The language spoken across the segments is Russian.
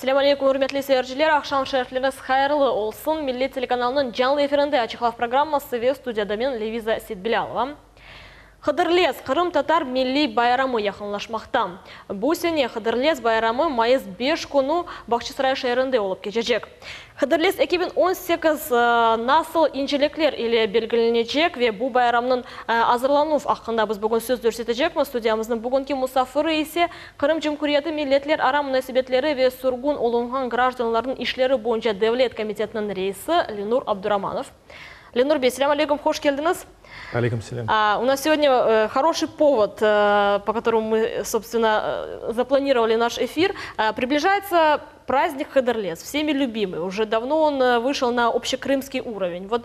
Ассаляму алейкум, урмәтле сәйерчеләр, акшам шәрифләрегез хайырлы олсын. Милли телеканалының жанлы эфирінде ачыклав программасы ве студияда мен Левиза Сидбилялова. Хыдырлес Кырым-татар милли байрамы якынлашмакта. Бу сене Хыдырлес байрамы майыс 5 күнү Бакчысарай шәһәрендә улып кечәчәк. Хыдырлес 2018 насыл инжелеклер или белгиленечек ве бу байрамның азырлануы хакында без бүген сөз көрсәтәчәкбез. Студиямызның бүгенки мусафиры исә Кырым Җумһурияты милләтләр ара мөнәсәбәтләре ве сургун улынган гражданларның эшләре буенча дәүләт комитетының рәисе Ленур Абдураманов. Ленур бей, ассаляму алейкум, хош келдiniz. Алейкум салям. У нас сегодня хороший повод, по которому мы, собственно, запланировали наш эфир. Приближается праздник Хыдырлес, всеми любимый. Уже давно он вышел на общекрымский уровень. Вот,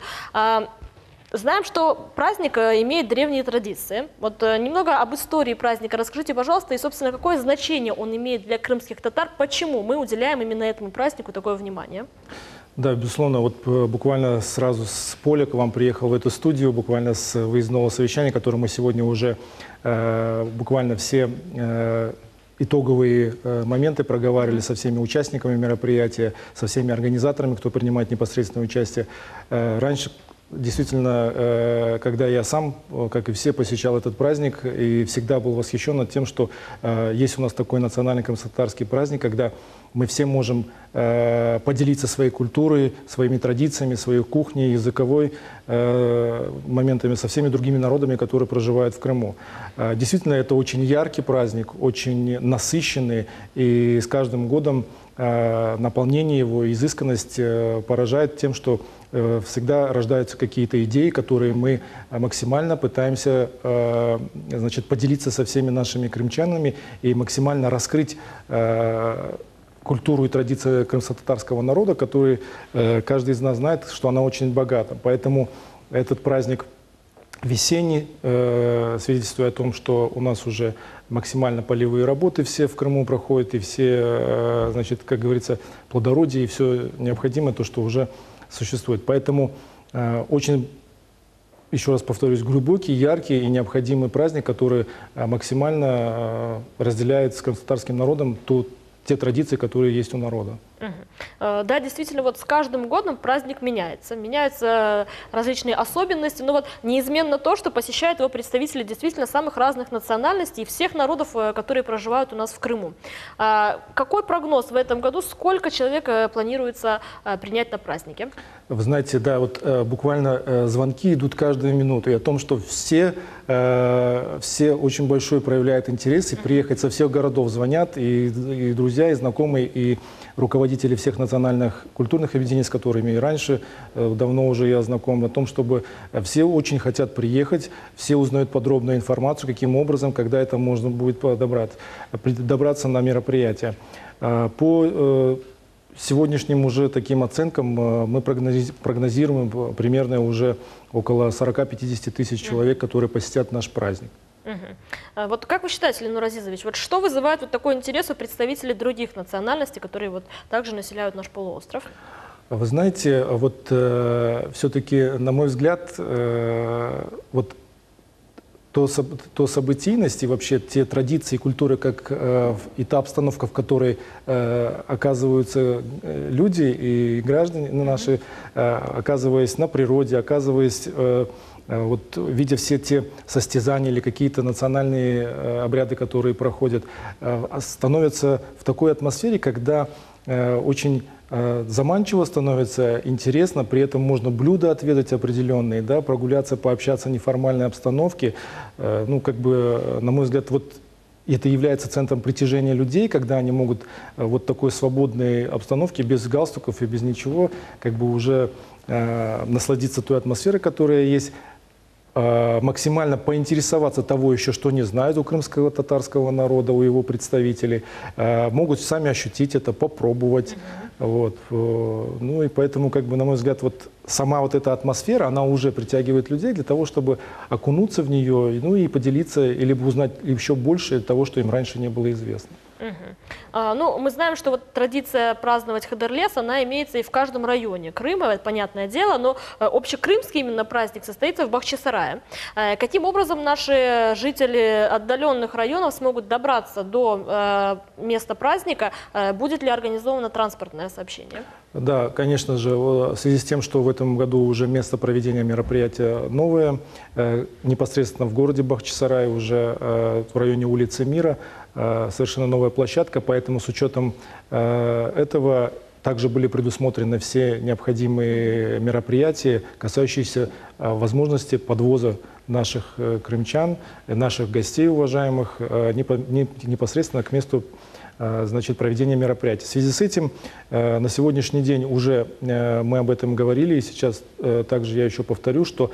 знаем, что праздник имеет древние традиции. Вот немного об истории праздника расскажите, пожалуйста, и, собственно, какое значение он имеет для крымских татар, почему мы уделяем именно этому празднику такое внимание? Да, безусловно, вот буквально сразу с поля к вам приехал в эту студию, буквально с выездного совещания, которое мы сегодня уже буквально все итоговые моменты проговаривали со всеми участниками мероприятия, со всеми организаторами, кто принимает непосредственное участие. Раньше, действительно, когда я сам, как и все, посещал этот праздник и всегда был восхищен тем, что есть у нас такой национальный крымско-татарский праздник, когда мы все можем поделиться своей культурой, своими традициями, своей кухней, языковой, моментами со всеми другими народами, которые проживают в Крыму. Действительно, это очень яркий праздник, очень насыщенный, и с каждым годом наполнение его, изысканность поражает тем, что всегда рождаются какие-то идеи, которые мы максимально пытаемся, значит, поделиться со всеми нашими крымчанами и максимально раскрыть культуру и традиции крымско-татарского народа, который каждый из нас знает, что она очень богата. Поэтому этот праздник весенний свидетельствует о том, что у нас уже максимально полевые работы все в Крыму проходят, и все, значит, как говорится, плодородие и все необходимое, то, что уже существует. Поэтому очень, еще раз повторюсь, глубокий, яркий и необходимый праздник, который максимально разделяет с крымско-татарским народом те традиции, которые есть у народа. Да, действительно, вот с каждым годом праздник меняется. Меняются различные особенности, но вот неизменно то, что посещают его представители действительно самых разных национальностей и всех народов, которые проживают у нас в Крыму. Какой прогноз в этом году? Сколько человек планируется принять на празднике? Вы знаете, да, вот буквально звонки идут каждую минуту, и о том, что все очень большой проявляют интерес, и приехать со всех городов звонят, и друзья, и знакомые, и руководители всех национальных культурных объединений, с которыми и раньше давно уже я знаком, о том, чтобы все очень хотят приехать, все узнают подробную информацию, каким образом, когда это можно будет добраться на мероприятие. По сегодняшним уже таким оценкам мы прогнозируем примерно уже около 40-50 тысяч человек, которые посетят наш праздник. Вот как вы считаете, Ленур Азизович, вот что вызывает вот такой интерес у представителей других национальностей, которые вот также населяют наш полуостров? Вы знаете, вот все-таки, на мой взгляд, вот то событийность и вообще те традиции, культуры, как и та обстановка, в которой оказываются люди и граждане наши, оказываясь на природе, оказываясь, вот, видя все те состязания или какие-то национальные обряды, которые проходят, становятся в такой атмосфере, когда очень заманчиво становится, интересно, при этом можно блюда отведать определенные, да, прогуляться, пообщаться в неформальной обстановке. Ну, как бы, на мой взгляд, вот это является центром притяжения людей, когда они могут вот такой свободной обстановке, без галстуков и без ничего, как бы уже насладиться той атмосферой, которая есть, максимально поинтересоваться того еще, что не знают у крымского татарского народа, у его представителей, могут сами ощутить это, попробовать. Вот. Ну и поэтому, как бы, на мой взгляд, вот сама вот эта атмосфера, она уже притягивает людей для того, чтобы окунуться в нее, ну и поделиться, или узнать еще больше того, что им раньше не было известно. Ну, мы знаем, что вот традиция праздновать Хадырлес, она имеется и в каждом районе Крыма, это понятное дело, но общекрымский именно праздник состоится в Бахчисарае. Каким образом наши жители отдаленных районов смогут добраться до места праздника? Будет ли организовано транспортное сообщение? Да, конечно же, в связи с тем, что в этом году уже место проведения мероприятия новое, непосредственно в городе Бахчисарай, уже в районе улицы Мира, совершенно новая площадка, поэтому с учетом этого также были предусмотрены все необходимые мероприятия, касающиеся возможности подвоза наших крымчан, наших гостей уважаемых непосредственно к месту проведения мероприятий. В связи с этим на сегодняшний день уже мы об этом говорили, и сейчас также я еще повторю, что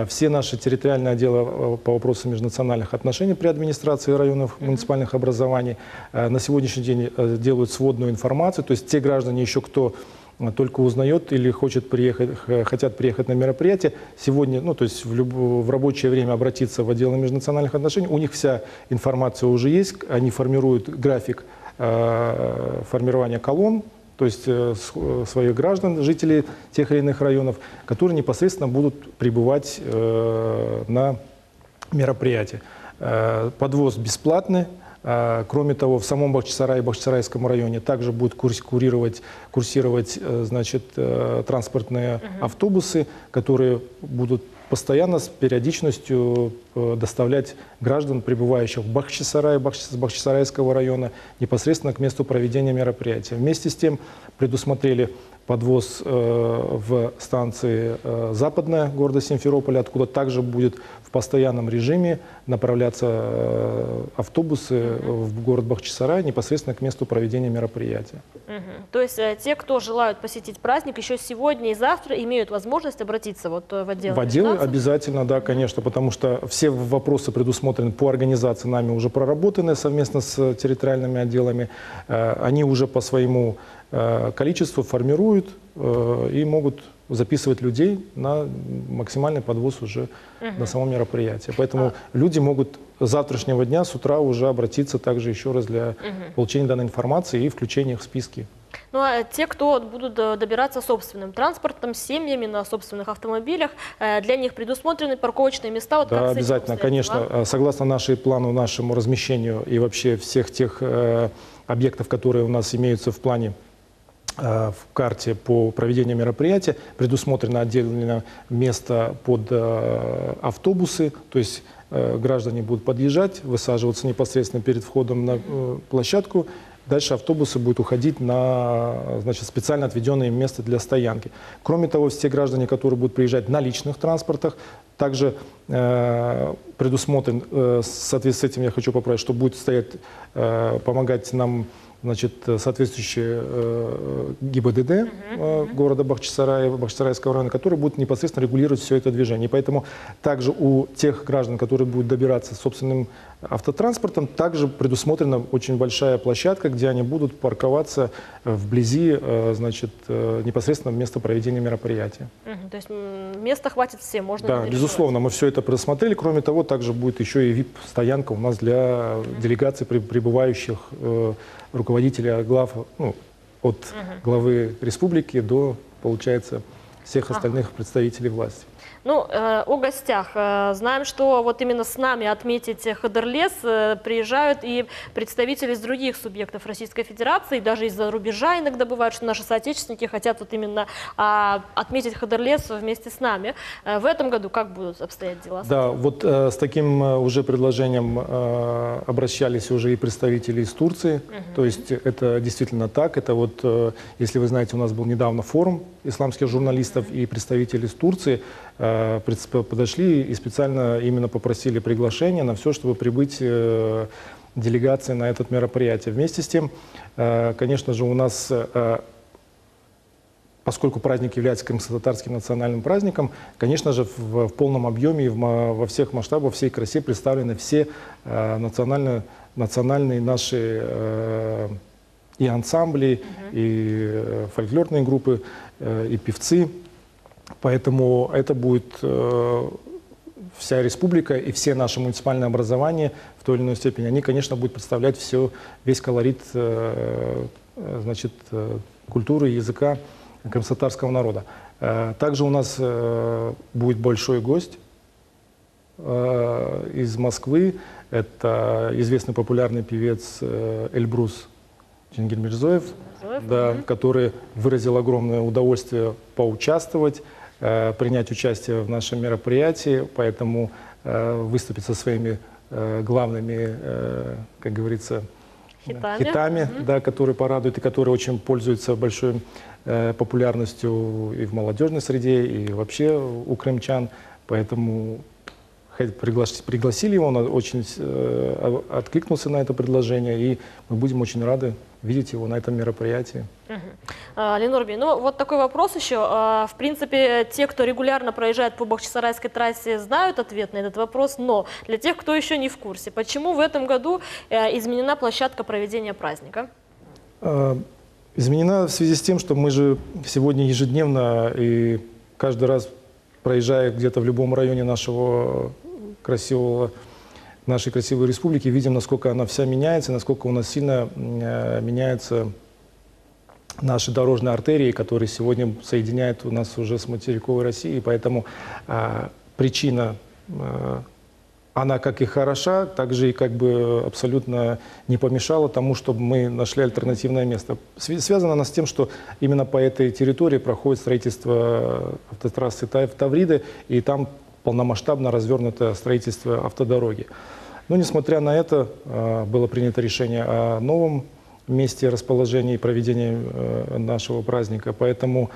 все наши территориальные отделы по вопросам межнациональных отношений при администрации районов муниципальных образований на сегодняшний день делают сводную информацию, то есть те граждане еще, кто только узнает или хотят приехать на мероприятие, сегодня, ну, то есть в рабочее время обратиться в отдел межнациональных отношений, у них вся информация уже есть, они формируют график формирования колонн, то есть своих граждан, жителей тех или иных районов, которые непосредственно будут прибывать на мероприятие. Подвоз бесплатный. Кроме того, в самом Бахчисарае и Бахчисарайском районе также будут курсировать транспортные автобусы, которые будут постоянно с периодичностью доставлять граждан, прибывающих в Бахчисарай, Бахчисарайского района, непосредственно к месту проведения мероприятия. Вместе с тем предусмотрели подвоз в станции Западная города Симферополя, откуда также будет в постоянном режиме направляться автобусы в город Бахчисарай непосредственно к месту проведения мероприятия. То есть те, кто желают посетить праздник, еще сегодня и завтра имеют возможность обратиться вот в отдел? В отделы обязательно, да, конечно, потому что все вопросы предусмотрены по организации, нами уже проработаны совместно с территориальными отделами. Они уже по своему количеству формируют и могут записывать людей на максимальный подвоз уже на само мероприятие. Поэтому люди могут с завтрашнего дня с утра уже обратиться также еще раз для получения данной информации и включения их в списки. Ну а те, кто будут добираться собственным транспортом, с семьями на собственных автомобилях, для них предусмотрены парковочные места? Вот да, обязательно, конечно. Согласно нашему размещению и вообще всех тех объектов, которые у нас имеются в плане, в карте по проведению мероприятия, предусмотрено отдельное место под автобусы, то есть граждане будут подъезжать, высаживаться непосредственно перед входом на площадку. Дальше автобусы будут уходить на специально отведенное место для стоянки. Кроме того, все граждане, которые будут приезжать на личных транспортах, также предусмотрен, в соответствии с этим я хочу поправить, что будет стоять, помогать нам соответствующие ГИБДД города Бахчисарая, Бахчисарайского района, которые будут непосредственно регулировать все это движение. И поэтому также у тех граждан, которые будут добираться собственным автотранспортом, также предусмотрена очень большая площадка, где они будут парковаться вблизи, непосредственно места проведения мероприятия. То есть места хватит всем, можно? Да, безусловно, мы все это предусмотрели. Кроме того, также будет еще и VIP-стоянка у нас для делегаций, прибывающих руководителя глав, от главы республики до, получается, всех остальных представителей власти. Ну, о гостях. Знаем, что вот именно с нами отметить Хадырлес приезжают и представители из других субъектов Российской Федерации, даже из-за рубежа иногда бывает, что наши соотечественники хотят вот именно отметить Хадырлес вместе с нами. В этом году как будут обстоять дела? Да, вот с таким уже предложением обращались уже и представители из Турции, то есть это действительно так. Это вот, если вы знаете, у нас был недавно форум исламских журналистов и представители из Турции подошли и специально именно попросили приглашения на все, чтобы прибыть делегации на это мероприятие. Вместе с тем, конечно же, у нас, поскольку праздник является крымско-татарским национальным праздником, конечно же, в полном объеме и во всех масштабах, во всей красе представлены все национальные наши и ансамбли, и фольклорные группы, и певцы. Поэтому это будет вся республика и все наши муниципальные образования в той или иной степени, они, конечно, будут представлять весь колорит значит, культуры, языка крымско-татарского народа. Также у нас будет большой гость из Москвы. Это известный популярный певец Эльбрус Джингермирзоев, да, который выразил огромное удовольствие поучаствовать, принять участие в нашем мероприятии, поэтому выступить со своими главными, как говорится, хитами, да, которые порадуют и которые очень пользуются большой популярностью и в молодежной среде, и вообще у крымчан. Поэтому пригласили его, он очень откликнулся на это предложение, и мы будем очень рады видеть его на этом мероприятии. Ленур Бей, ну вот такой вопрос еще. В принципе, те, кто регулярно проезжает по Бахчисарайской трассе, знают ответ на этот вопрос, но для тех, кто еще не в курсе, почему в этом году изменена площадка проведения праздника? Изменена в связи с тем, что мы же сегодня ежедневно и каждый раз, проезжая где-то в любом районе нашей красивой республики, видим, насколько она вся меняется, насколько у нас сильно меняются наши дорожные артерии, которые сегодня соединяют у нас уже с материковой Россией. Поэтому причина, она как и хороша, так же и как бы абсолютно не помешала тому, чтобы мы нашли альтернативное место. Связано она с тем, что именно по этой территории проходит строительство автотрассы Тавриды, и там полномасштабно развернуто строительство автодороги. Но, несмотря на это, было принято решение о новом месте расположения и проведения нашего праздника. Поэтому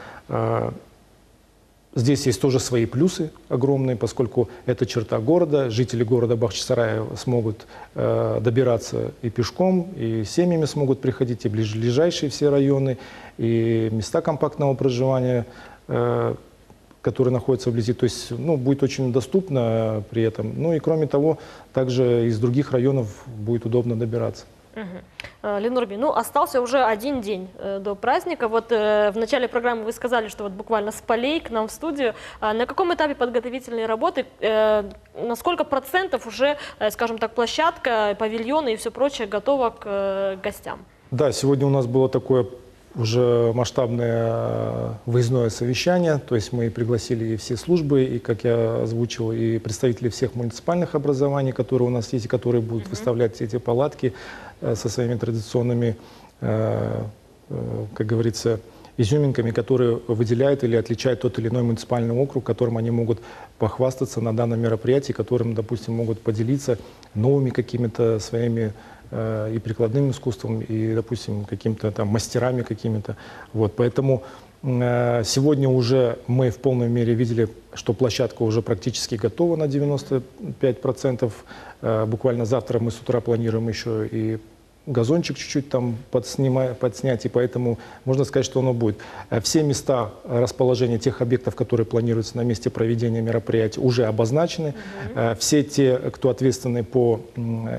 здесь есть тоже свои плюсы огромные, поскольку это черта города. Жители города Бахчисарая смогут добираться и пешком, и семьями смогут приходить, и ближайшие все районы, и места компактного проживания, которые находятся вблизи. То есть, ну, будет очень доступно при этом. Ну и кроме того, также из других районов будет удобно добираться. Ленур Бей, ну остался уже один день до праздника. Вот в начале программы вы сказали, что вот буквально с полей к нам в студию. На каком этапе подготовительной работы, на сколько процентов уже, скажем так, площадка, павильоны и все прочее готово к гостям? Да, сегодня у нас было такое уже масштабное выездное совещание, то есть мы пригласили и все службы, и, как я озвучил, и представители всех муниципальных образований, которые у нас есть, и которые будут выставлять эти палатки со своими традиционными, как говорится, изюминками, которые выделяют или отличают тот или иной муниципальный округ, которым они могут похвастаться на данном мероприятии, которым, допустим, могут поделиться новыми какими-то своими и прикладным искусством, и, допустим, какими-то там мастерами какими-то. Вот, поэтому сегодня уже мы в полной мере видели, что площадка уже практически готова на 95%. Буквально завтра мы с утра планируем еще и газончик чуть-чуть там подснять, и поэтому можно сказать, что оно будет. Все места расположения тех объектов, которые планируются на месте проведения мероприятия, уже обозначены. Все те, кто ответственны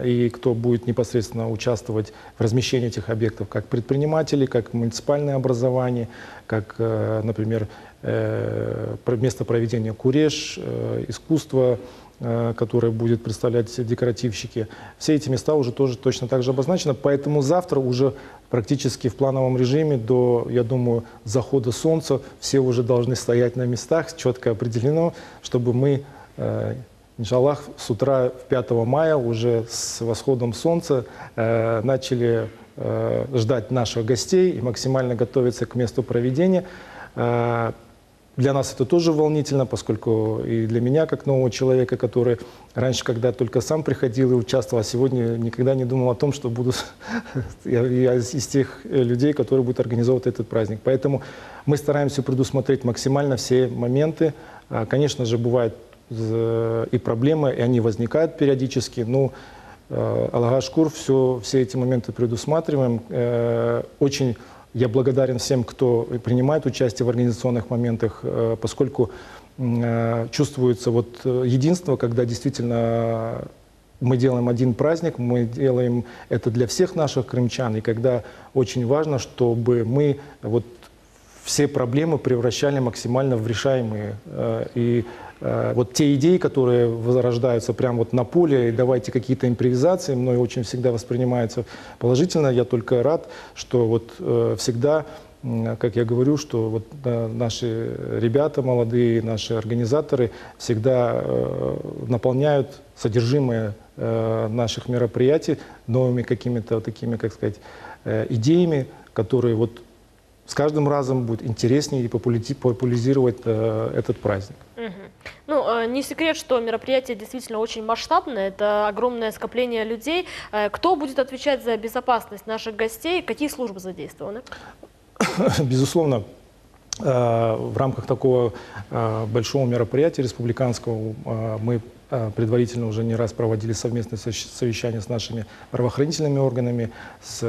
и кто будет непосредственно участвовать в размещении этих объектов, как предприниматели, как муниципальное образование, как, например, место проведения куреш, искусство, которое будет представлять декоративщики. Все эти места уже тоже точно так же обозначены, поэтому завтра уже практически в плановом режиме до, я думаю, захода солнца все уже должны стоять на местах, четко определено, чтобы мы, иншаллах, с утра 5 мая уже с восходом солнца начали ждать наших гостей и максимально готовиться к месту проведения. Для нас это тоже волнительно, поскольку и для меня, как нового человека, который раньше, когда только сам приходил и участвовал, а сегодня никогда не думал о том, что буду я из тех людей, которые будут организовывать этот праздник. Поэтому мы стараемся предусмотреть максимально все моменты. Конечно же, бывают и проблемы, и они возникают периодически, но Аллаха шкур, все эти моменты предусматриваем. Очень я благодарен всем, кто принимает участие в организационных моментах, поскольку чувствуется вот единство, когда действительно мы делаем один праздник, мы делаем это для всех наших крымчан, и когда очень важно, чтобы мы вот все проблемы превращали максимально в решаемые. И вот те идеи, которые возрождаются прямо вот на поле, и давайте какие-то импровизации, мной очень всегда воспринимаются положительно. Я только рад, что вот всегда, как я говорю, что вот наши ребята молодые, наши организаторы всегда наполняют содержимое наших мероприятий новыми какими-то такими, как сказать, идеями, которые вот с каждым разом будет интереснее и популяризировать этот праздник. Ну, не секрет, что мероприятие действительно очень масштабное, это огромное скопление людей. Кто будет отвечать за безопасность наших гостей? Какие службы задействованы? Безусловно, в рамках такого большого мероприятия республиканского мы предварительно уже не раз проводили совместные совещания с нашими правоохранительными органами, с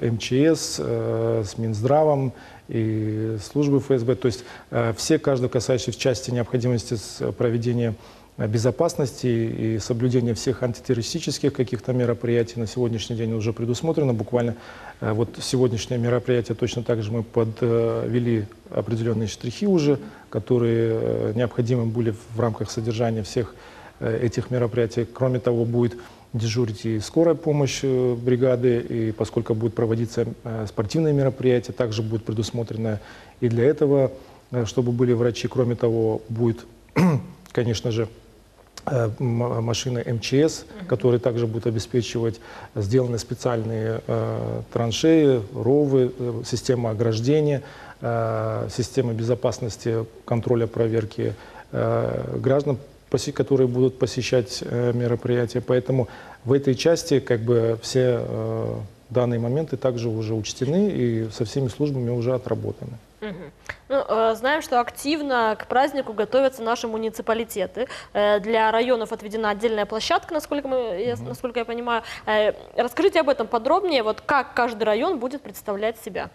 МЧС, с Минздравом и службой ФСБ. То есть все, каждый касающийся в части необходимости проведения безопасности и соблюдения всех антитеррористических каких-то мероприятий на сегодняшний день уже предусмотрено. Буквально вот сегодняшнее мероприятие точно так же мы подвели определенные штрихи уже, которые необходимы были в рамках содержания всех этих мероприятий. Кроме того, будет дежурить и скорая помощь бригады, и поскольку будут проводиться спортивные мероприятия, также будет предусмотрено и для этого, чтобы были врачи. Кроме того, будет, конечно же, машины МЧС, которые также будут обеспечивать, сделаны специальные траншеи, ровы, система ограждения, система безопасности, контроля, проверки граждан, которые будут посещать мероприятия. Поэтому в этой части как бы все данные моменты также уже учтены и со всеми службами уже отработаны. Ну, знаем, что активно к празднику готовятся наши муниципалитеты. Для районов отведена отдельная площадка, насколько я понимаю. Расскажите об этом подробнее, вот как каждый район будет представлять себя.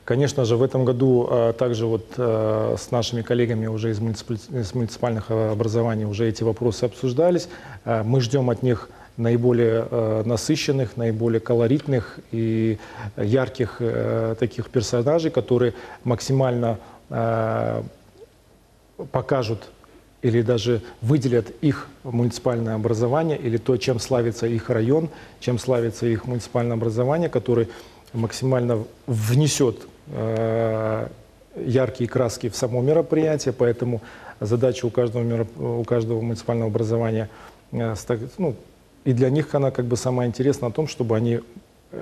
Конечно же, в этом году также вот с нашими коллегами уже из муниципальных образований уже эти вопросы обсуждались. Мы ждем от них наиболее насыщенных, наиболее колоритных и ярких таких персонажей, которые максимально покажут или даже выделят их муниципальное образование или то, чем славится их район, чем славится их муниципальное образование, который максимально внесет яркие краски в само мероприятие. Поэтому задача у каждого муниципального образования, ну, и для них она как бы самая интересная о том, чтобы они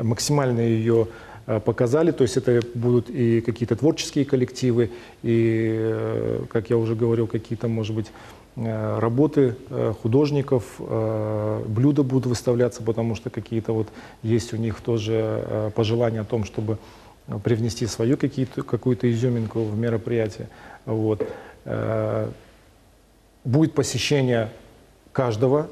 максимально ее показали. То есть это будут и какие-то творческие коллективы, и, как я уже говорил, какие-то, может быть, работы художников, блюда будут выставляться, потому что какие-то вот есть у них тоже пожелания о том, чтобы привнести свою какую-то изюминку в мероприятие. Вот. Будет посещение каждого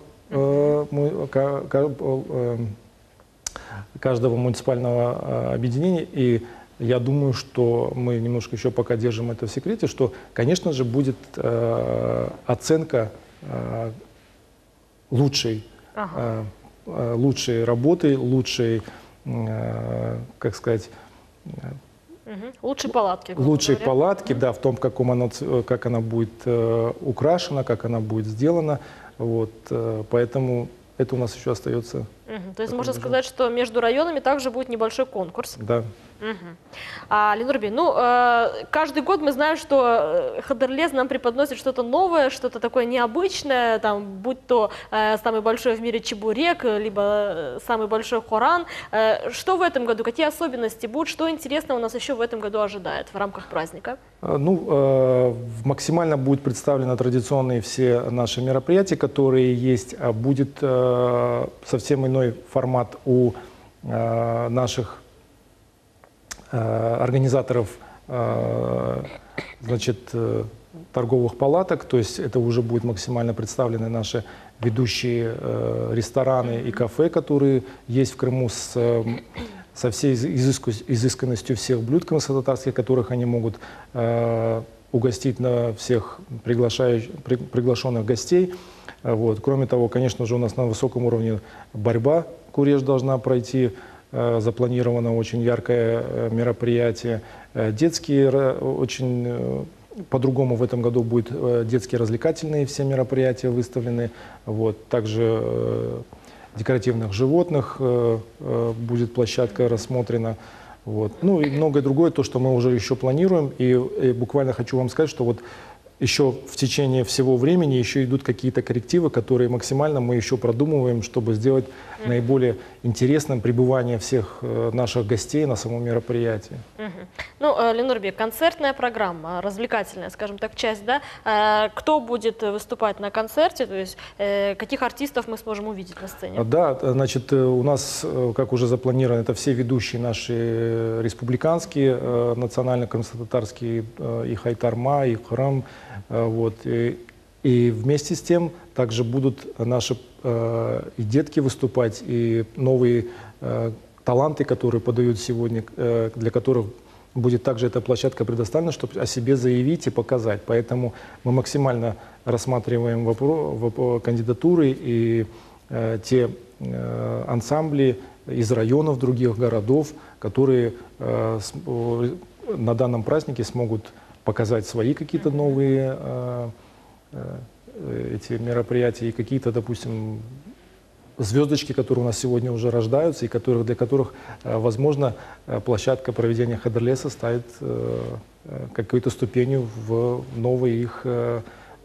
муниципального объединения, и я думаю, что мы немножко еще пока держим это в секрете, что, конечно же, будет оценка лучшей работы, лучшей, как сказать, лучшей палатки. Лучшей палатки, да, в том, как она будет украшена, как она будет сделана. Вот, поэтому это у нас еще остается. То есть можно сказать, что между районами также будет небольшой конкурс. Да. Ленурбий, ну, каждый год мы знаем, что Хадырлез нам преподносит что-то новое, что-то такое необычное, там, будь то самый большой в мире чебурек, либо самый большой хоран. Что в этом году, какие особенности будут, что интересного нас еще в этом году ожидает в рамках праздника? Ну, максимально будут представлены традиционные все наши мероприятия, которые есть. Будет совсем иной формат у наших организаторов, значит, торговых палаток, то есть это уже будет максимально представлены наши ведущие рестораны и кафе, которые есть в Крыму со всей изысканностью всех блюд крымско-татарских, которых они могут угостить на всех приглашенных гостей. Вот. Кроме того, конечно же, у нас на высоком уровне борьба Куреш должна пройти. запланировано очень яркое мероприятие. Детские очень... По-другому в этом году будут детские развлекательные все мероприятия выставлены. Вот. Также декоративных животных будет площадка рассмотрена. Вот. Ну и многое другое, то, что мы уже еще планируем. И буквально хочу вам сказать, что вот еще в течение всего времени еще идут какие-то коррективы, которые максимально мы еще продумываем, чтобы сделать наиболее интересным пребывание всех наших гостей на самом мероприятии. Ну, Ленурбек, концертная программа, развлекательная, скажем так, часть, да? Кто будет выступать на концерте, то есть каких артистов мы сможем увидеть на сцене? Да, значит, у нас, как уже запланировано, это все ведущие наши республиканские, национально-крымско-татарские, и Хайтарма, и Храм. Вот. И вместе с тем также будут наши и детки выступать, и новые таланты, которые подают сегодня, для которых будет также эта площадка предоставлена, чтобы о себе заявить и показать. Поэтому мы максимально рассматриваем кандидатуры и те ансамбли из районов других городов, которые на данном празднике смогут показать свои какие-то новые эти мероприятия и какие-то, допустим, звездочки, которые у нас сегодня уже рождаются и для которых, возможно, площадка проведения Хадырлеса ставит какой-то ступенью в новой их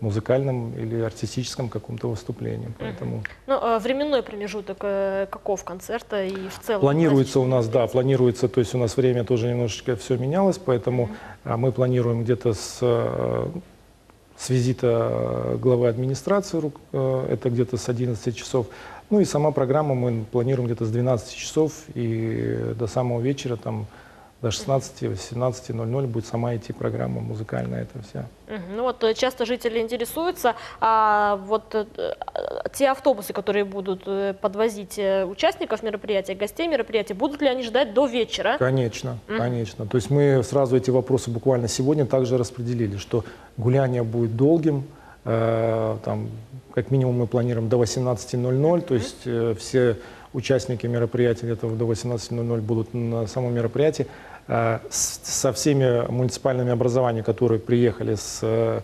музыкальном или артистическом каком-то выступлении. Поэтому... Ну, временной промежуток каков концерта и в целом? Планируется у нас, да, планируется, то есть у нас время тоже немножечко все менялось, поэтому мы планируем где-то с визита главы администрации, это где-то с 11 часов. Ну и сама программа мы планируем где-то с 12 часов и до самого вечера, там, до 16-18:00 будет сама идти программа музыкальная эта вся. Ну вот часто жители интересуются, а вот те автобусы, которые будут подвозить участников мероприятия, гостей мероприятия, будут ли они ждать до вечера? Конечно, конечно. То есть мы сразу эти вопросы буквально сегодня также распределили, что гуляние будет долгим, там, как минимум мы планируем до 18:00, то есть все участники мероприятия где-то до 18:00 будут на самом мероприятии. Со всеми муниципальными образованиями, которые приехали со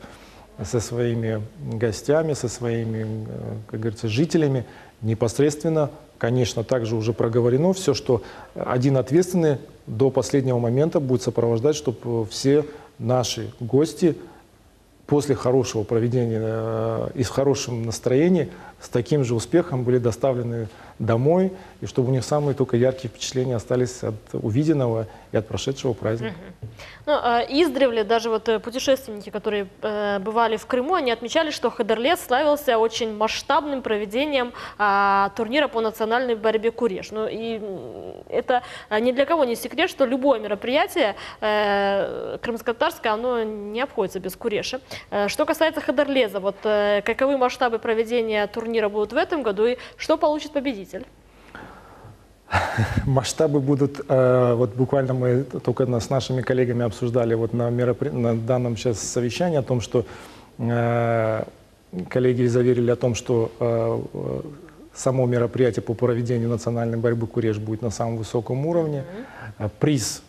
своими гостями, со своими, как говорится, жителями, непосредственно, конечно, также уже проговорено все, что один ответственный до последнего момента будет сопровождать, чтобы все наши гости после хорошего проведения и в хорошем настроении с таким же успехом были доставлены домой, и чтобы у них самые только яркие впечатления остались от увиденного и от прошедшего праздника. Ну, издревле даже вот путешественники, которые бывали в Крыму, они отмечали, что Хадырлес славился очень масштабным проведением турнира по национальной борьбе «Куреш». Ну, и это ни для кого не секрет, что любое мероприятие крымско-татарское, оно не обходится без Куреша. Что касается Хадырлеза, вот каковы масштабы проведения турнира будут в этом году и что получит победитель? Масштабы будут, вот буквально мы только с нашими коллегами обсуждали вот на данном сейчас совещании о том, что коллеги заверили о том, что само мероприятие по проведению национальной борьбы «Куреш» будет на самом высоком уровне. Приз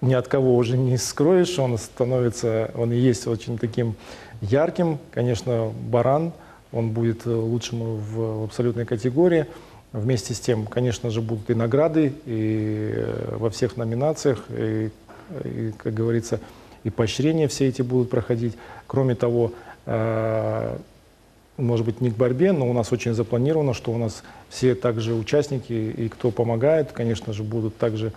ни от кого уже не скроешь, он и есть очень таким ярким. Конечно, баран, он будет лучшим в абсолютной категории. Вместе с тем, конечно же, будут и награды, и во всех номинациях, и, как говорится, и поощрения все эти будут проходить. Кроме того, может быть, не к борьбе, но у нас очень запланировано, что у нас все также участники и кто помогает, конечно же, будут также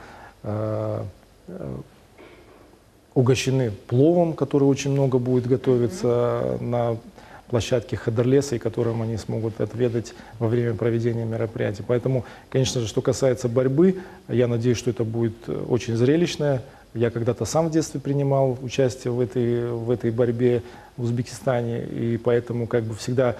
угощены пловом, который очень много будет готовиться на площадке Хадырлеса, и которым они смогут отведать во время проведения мероприятия. Поэтому, конечно же, что касается борьбы, я надеюсь, что это будет очень зрелищное. Я когда-то сам в детстве принимал участие в этой борьбе в Узбекистане, и поэтому как бы всегда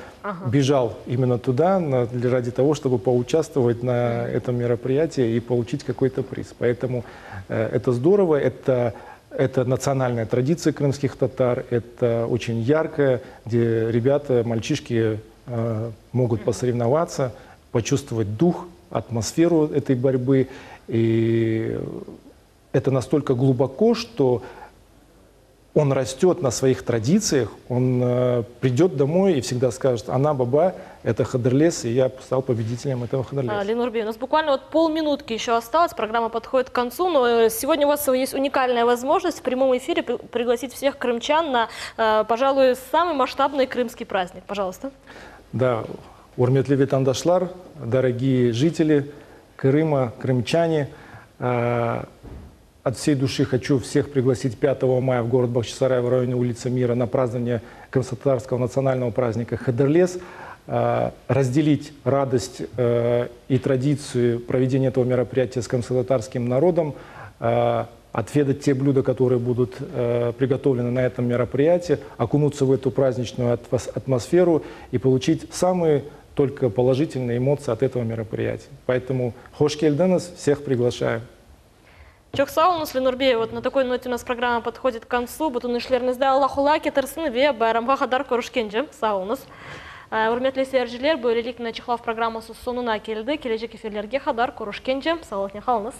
бежал именно туда ради того, чтобы поучаствовать на этом мероприятии и получить какой-то приз. Поэтому это здорово, это национальная традиция крымских татар, это очень яркое, где ребята, мальчишки могут посоревноваться, почувствовать дух атмосферу этой борьбы. И это настолько глубоко, что он растет на своих традициях, он придет домой и всегда скажет: «Ана, баба, это Хадырлес, и я стал победителем этого Хадырлеса». Ленурбей, у нас буквально вот полминутки еще осталось, программа подходит к концу, но сегодня у вас есть уникальная возможность в прямом эфире пригласить всех крымчан на, пожалуй, самый масштабный крымский праздник. Пожалуйста. Да, урметли ветандашлар, дорогие жители Крыма, крымчане, от всей души хочу всех пригласить 5 мая в город Бахчисарай в районе улицы Мира на празднование крымско-татарского национального праздника Хадырлес, разделить радость и традицию проведения этого мероприятия с крымско-татарским народом, отведать те блюда, которые будут приготовлены на этом мероприятии, окунуться в эту праздничную атмосферу и получить самые только положительные эмоции от этого мероприятия. Поэтому хош келденес, всех приглашаю. Чок саунус, Ленурбей, вот на такой ноте у нас программа подходит к концу. Бутуны шлернезде Аллахула кетерсын ве байрамга хадар корушкенже саунус. Урметли сержилер, бұл реликная чехлав программасы сонуна келді. Кележек эфирлерге хадар корушкенже. Саулық не халыныз.